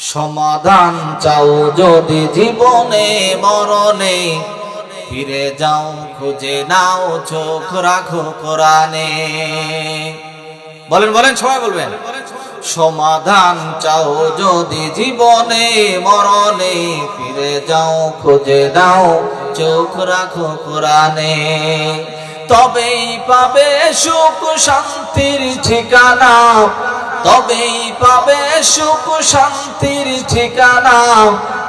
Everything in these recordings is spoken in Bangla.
সমাধান চাও যদি জীবনে মরণে, ফিরে যাও খুঁজে নাও চোখ রাখো কোরআনে। বলেন বলেন সবাই বলবেন। সমাধান চাও যদি জীবনে মরণে, ফিরে যাও খুঁজে নাও চোখ রাখো কোরআনে। তবেই পাবে সুখ শান্তির ঠিকানা, তবেই পাবে সুখ শান্তির ঠিকানা।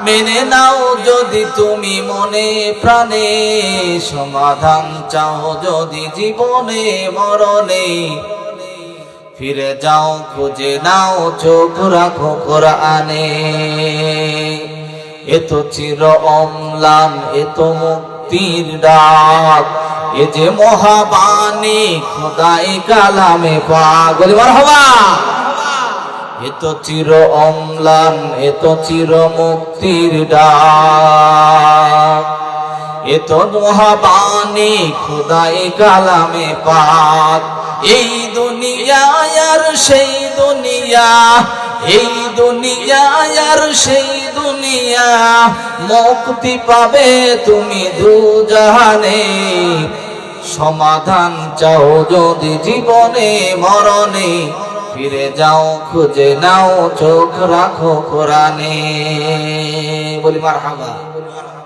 মেনে নাও যদি তুমি মনে প্রাণে, সমাধান চাও যদি জীবনে মরণে, ফিরে যাও খুঁজে নাও চোখ রাখো কোরআনে। এত চির অম্লান এত মুক্তির ডাক, এ যে মহাবাণী খোদাই কালামে পাক। বলি মারহাবা। এত চির অম্লান এত চির মুক্তির ডাক, এত মহাবাণী খোদাই কালামে পাক। এই দুনিয়া আর সেই দুনিয়া, এই দুনিয়া আর সেই দুনিয়া, মুক্তি পাবে তুমি দুজাহানে। সমাধান চাও যদি জীবনে মরণে, ফিরে যাও খুঁজে নাও চোখ রাখো কোরআনে। বলি মারহাবা।